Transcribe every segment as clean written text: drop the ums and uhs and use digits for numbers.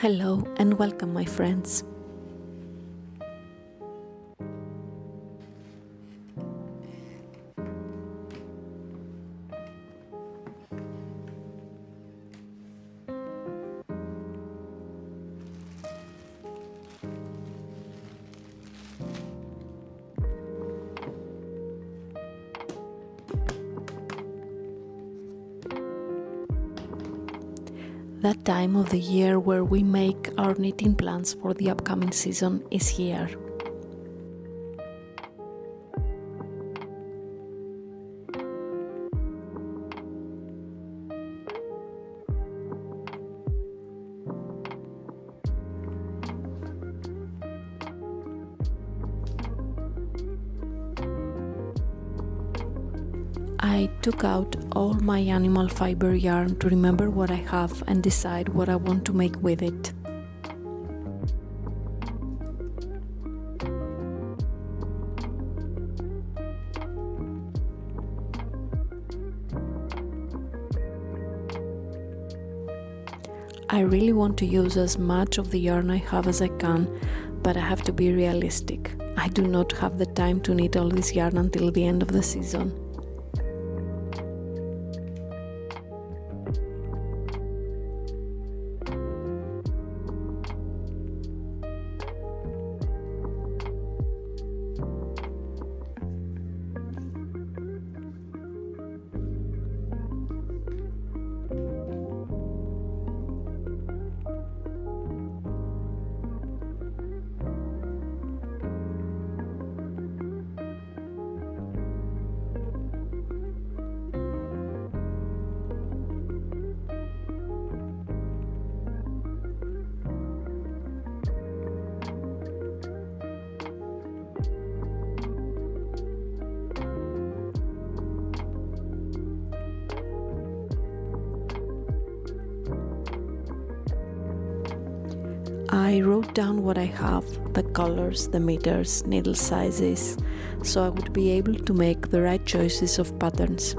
Hello and welcome, my friends. That time of the year where we make our knitting plans for the upcoming season is here. I took out all my animal fiber yarn to remember what I have and decide what I want to make with it. I really want to use as much of the yarn I have as I can, but I have to be realistic. I do not have the time to knit all this yarn until the end of the season. I wrote down what I have, the colors, the meters, needle sizes, so I would be able to make the right choices of patterns.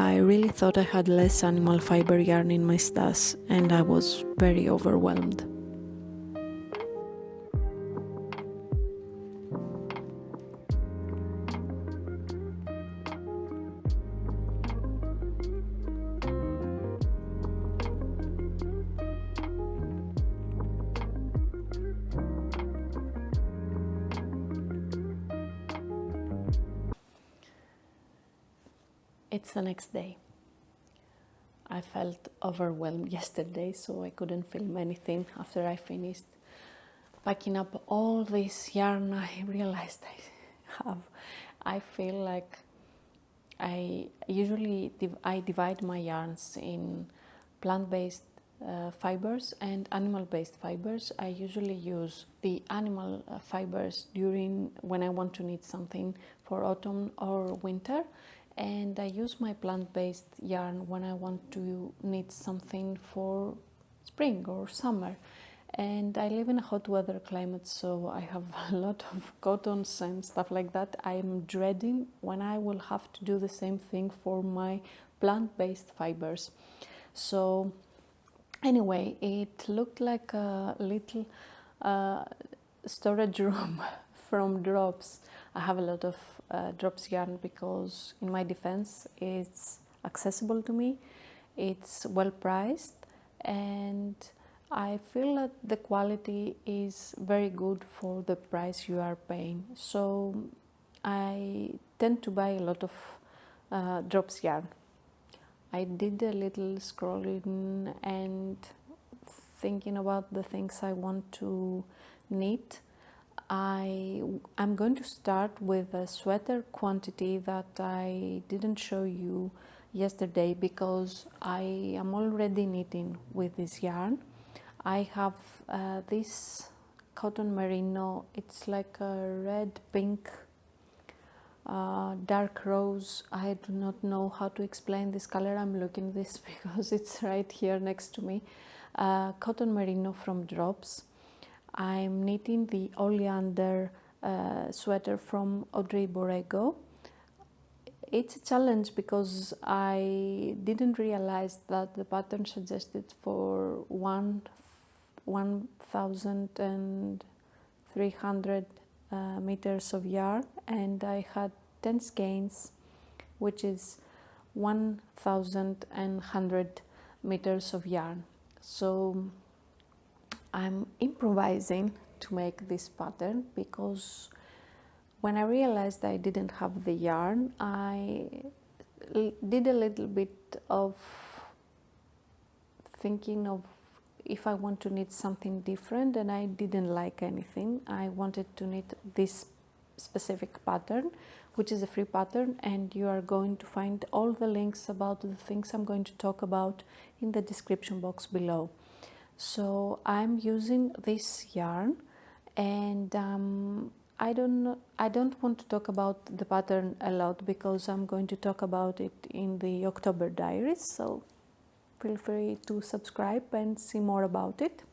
I really thought I had less animal fiber yarn in my stash, and I was very overwhelmed. It's the next day. I felt overwhelmed yesterday, so I couldn't film anything. After I finished packing up all this yarn I realized I have, I feel like I divide my yarns in plant-based fibers and animal-based fibers. I usually use the animal fibers when I want to knit something for autumn or winter, and I use my plant-based yarn when I want to knit something for spring or summer. And I live in a hot weather climate, so I have a lot of cottons and stuff like that. I'm dreading when I will have to do the same thing for my plant-based fibers. So anyway, it looked like a little storage room from drops. I have a lot of drops yarn because, in my defense, it's accessible to me, it's well priced, and I feel that the quality is very good for the price you are paying. So I tend to buy a lot of drops yarn. I did a little scrolling and thinking about the things I want to knit. I'm going to start with a sweater quantity that I didn't show you yesterday because I am already knitting with this yarn. I have this cotton merino. It's like a red pink dark rose. I do not know how to explain this color. I'm looking at this because it's right here next to me. Cotton merino from Drops. I'm knitting the Oleander sweater from Audrey Borrego. It's a challenge because I didn't realize that the pattern suggested for 1,300 meters of yarn, and I had 10 skeins, which is 1,100 meters of yarn. So I'm improvising to make this pattern because when I realized I didn't have the yarn, I did a little bit of thinking of if I want to knit something different, and I didn't like anything. I wanted to knit this specific pattern, which is a free pattern, and you are going to find all the links about the things I'm going to talk about in the description box below. So I'm using this yarn, and I don't want to talk about the pattern a lot because I'm going to talk about it in the October diaries, so feel free to subscribe and see more about it.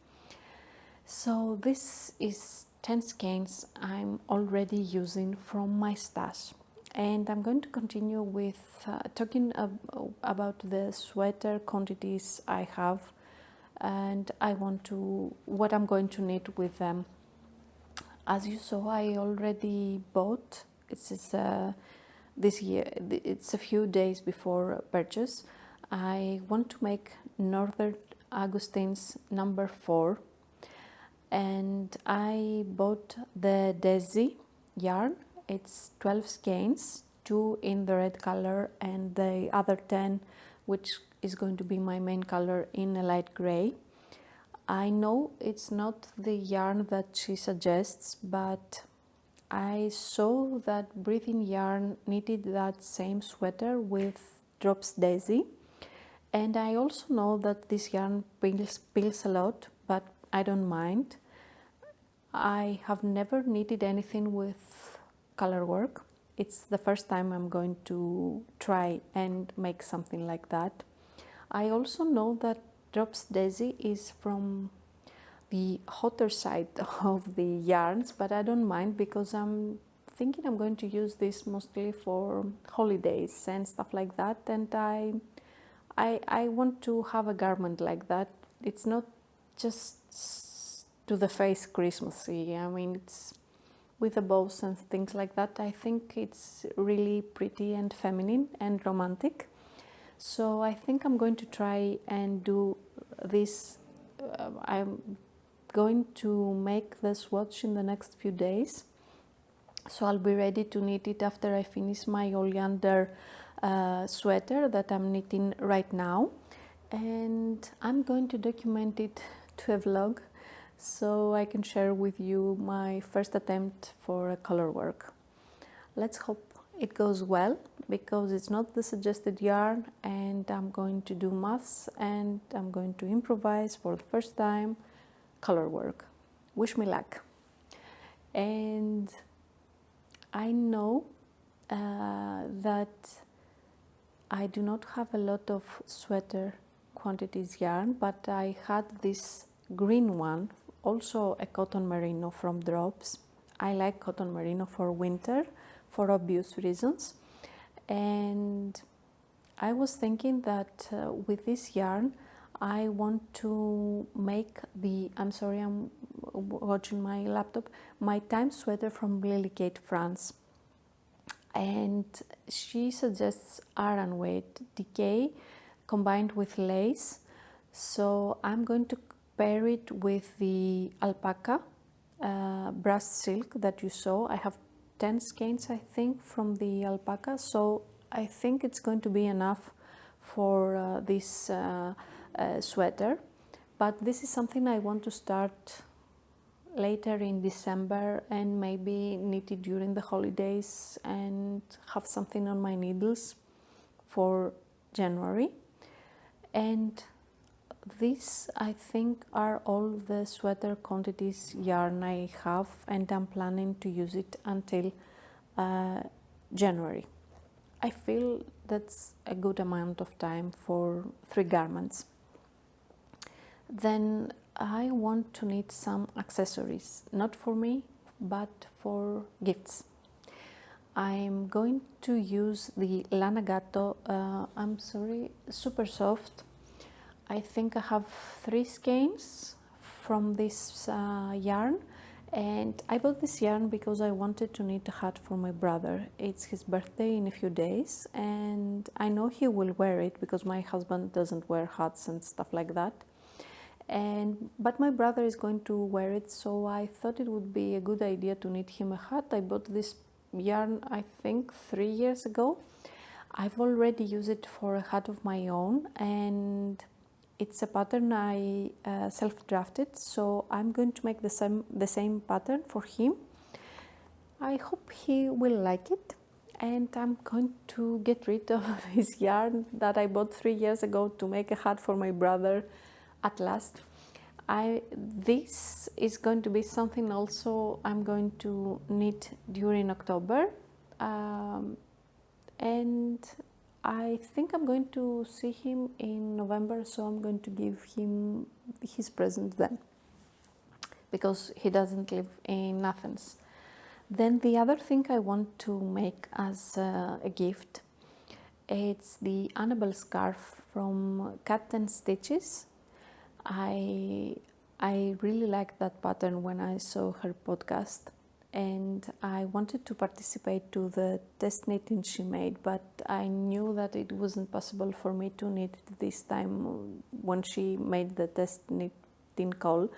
So this is 10 skeins I'm already using from my stash, and I'm going to continue with talking about the sweater quantities I have, and what I'm going to knit with them. As you saw, I already bought, this year, it's a few days before purchase. I want to make Northern Augustins No. 4, and I bought the Daisy yarn. It's 12 skeins, 2 in the red color and the other 10, which is going to be my main color, in a light gray. I know it's not the yarn that she suggests, but I saw that Breathing Yarn knitted that same sweater with Drops Daisy, and I also know that this yarn pills a lot, but I don't mind. I have never knitted anything with color work. It's the first time I'm going to try and make something like that. I also know that Drops Daisy is from the hotter side of the yarns, but I don't mind because I'm thinking I'm going to use this mostly for holidays and stuff like that, and I want to have a garment like that. It's not just to the face Christmassy. I mean, it's with the bows and things like that. I think it's really pretty and feminine and romantic. So I think I'm going to try and do this. I'm going to make the swatch in the next few days. So I'll be ready to knit it after I finish my Oleander sweater that I'm knitting right now. And I'm going to document it to a vlog so I can share with you my first attempt for a color work. Let's hope it goes well, because it's not the suggested yarn and I'm going to do maths and I'm going to improvise for the first time color work. Wish me luck. And I know that I do not have a lot of sweater quantities yarn, but I had this green one, also a cotton merino from Drops. I like cotton merino for winter for obvious reasons, and I was thinking that with this yarn I want to make the, I'm sorry, I'm watching my laptop, my time sweater from Lily Kate France, and she suggests Aran weight decay combined with lace. So I'm going to pair it with the alpaca brush silk that you saw. I have 10 skeins, I think, from the alpaca, so I think it's going to be enough for this sweater. But this is something I want to start later in December and maybe knit it during the holidays and have something on my needles for January. And these, I think, are all the sweater quantities yarn I have, and I'm planning to use it until January. I feel that's a good amount of time for 3 garments. Then I want to knit some accessories, not for me, but for gifts. I'm going to use the Lana Gatto, I'm sorry, super soft. I think I have 3 skeins from this yarn, and I bought this yarn because I wanted to knit a hat for my brother. It's his birthday in a few days, and I know he will wear it because my husband doesn't wear hats and stuff like that. But my brother is going to wear it, so I thought it would be a good idea to knit him a hat. I bought this yarn, I think, 3 years ago. I've already used it for a hat of my own, and it's a pattern I self-drafted, so I'm going to make the same pattern for him. I hope he will like it, and I'm going to get rid of this yarn that I bought 3 years ago to make a hat for my brother at last. This is going to be something also I'm going to knit during October, and I think I'm going to see him in November, so I'm going to give him his present then, because he doesn't live in Athens. Then the other thing I want to make as a gift, it's the Anabelle Scarf from Cut and Stitches. I really liked that pattern when I saw her podcast, and I wanted to participate to the test knitting she made, but I knew that it wasn't possible for me to knit this time when she made the test knitting call.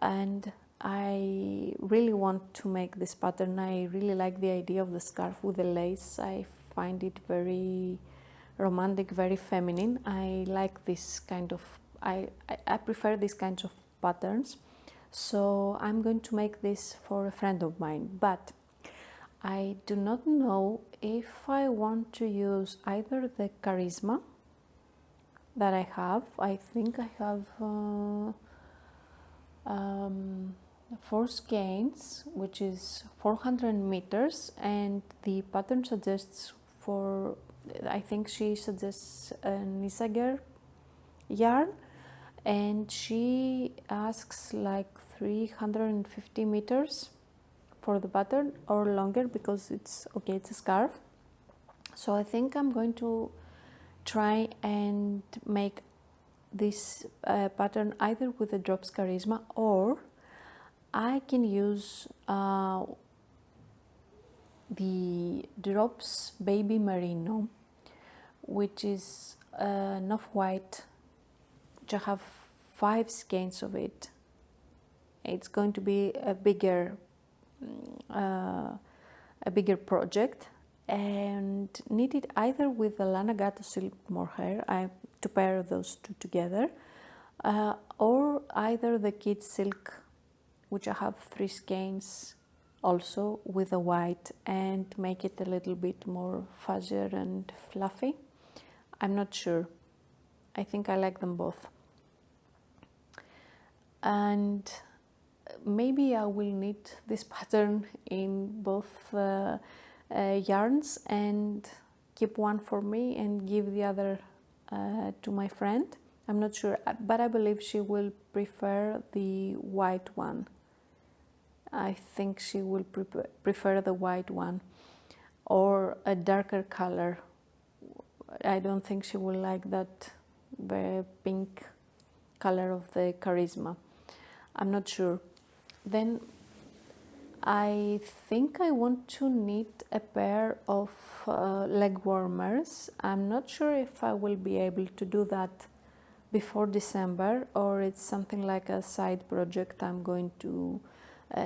And I really want to make this pattern. I really like the idea of the scarf with the lace. I find it very romantic, very feminine. I like this kind of, I prefer these kinds of patterns. So I'm going to make this for a friend of mine, but I do not know if I want to use either the Charisma that I have. I think I have 4 skeins, which is 400 meters, and the pattern suggests for, I think she suggests an Isager yarn, and she asks like 350 meters for the pattern or longer because it's okay, it's a scarf. So I think I'm going to try and make this pattern either with the Drops Charisma, or I can use the Drops Baby Merino, which is an off-white, which I have 5 skeins of it. It's going to be a bigger project, and knit it either with the Lana Gato silk mohair, to pair those two together, or either the kid silk, which I have 3 skeins also, with a white, and make it a little bit more fuzzier and fluffy. I'm not sure. I think I like them both. And maybe I will knit this pattern in both yarns and keep one for me and give the other to my friend. I'm not sure, but I believe she will prefer the white one. I think she will prefer the white one, or a darker color. I don't think she will like that very pink color of the Charisma. I'm not sure. Then I think I want to knit a pair of leg warmers. I'm not sure if I will be able to do that before December, or it's something like a side project I'm going to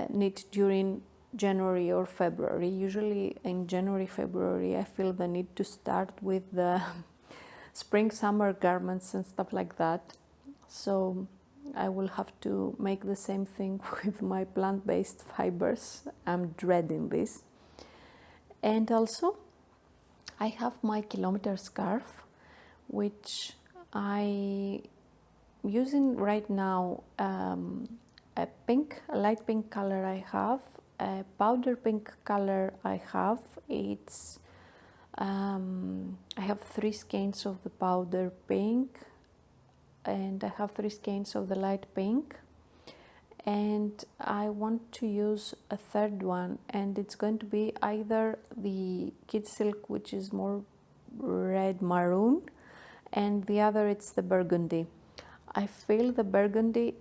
knit during January or February. Usually in January, February, I feel the need to start with the spring, summer garments and stuff like that. So I will have to make the same thing with my plant-based fibers. I'm dreading this. And also I have my Kilometre Scarf, which I'm using right now. A light pink color I have, a powder pink color I have. It's I have 3 skeins of the powder pink, and I have 3 skeins of the light pink, and I want to use a third one, and it's going to be either the kid silk, which is more red maroon, and the other it's the burgundy. I feel the burgundy,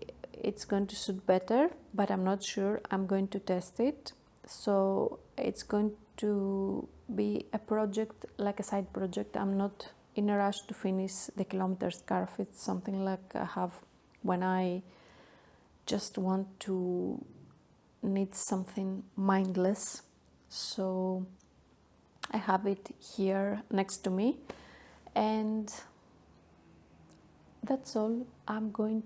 it's going to suit better, but I'm not sure. I'm going to test it. So it's going to be a project, like a side project. I'm not in a rush to finish the Kilometre Scarf. It's something like I have when I just want to knit something mindless. So I have it here next to me, and that's all. I'm going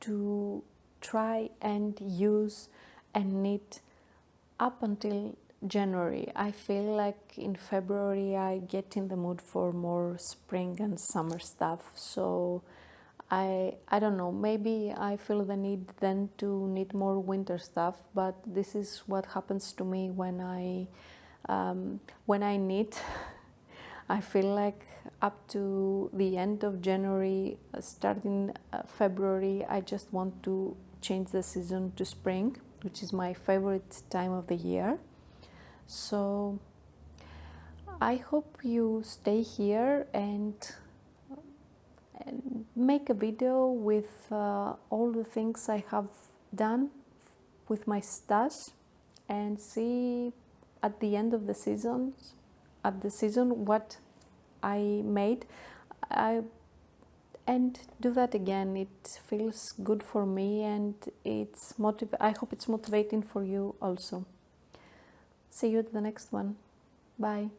to try and use and knit up until January. I feel like in February I get in the mood for more spring and summer stuff. So I don't know, maybe I feel the need then to knit more winter stuff, but this is what happens to me when I knit. I feel like up to the end of January, starting February, I just want to change the season to spring, which is my favorite time of the year. So I hope you stay here and make a video with all the things I have done with my stash, and see at the end of the season what I made, and do that again. It feels good for me, and I hope it's motivating for you also. See you at the next one. Bye.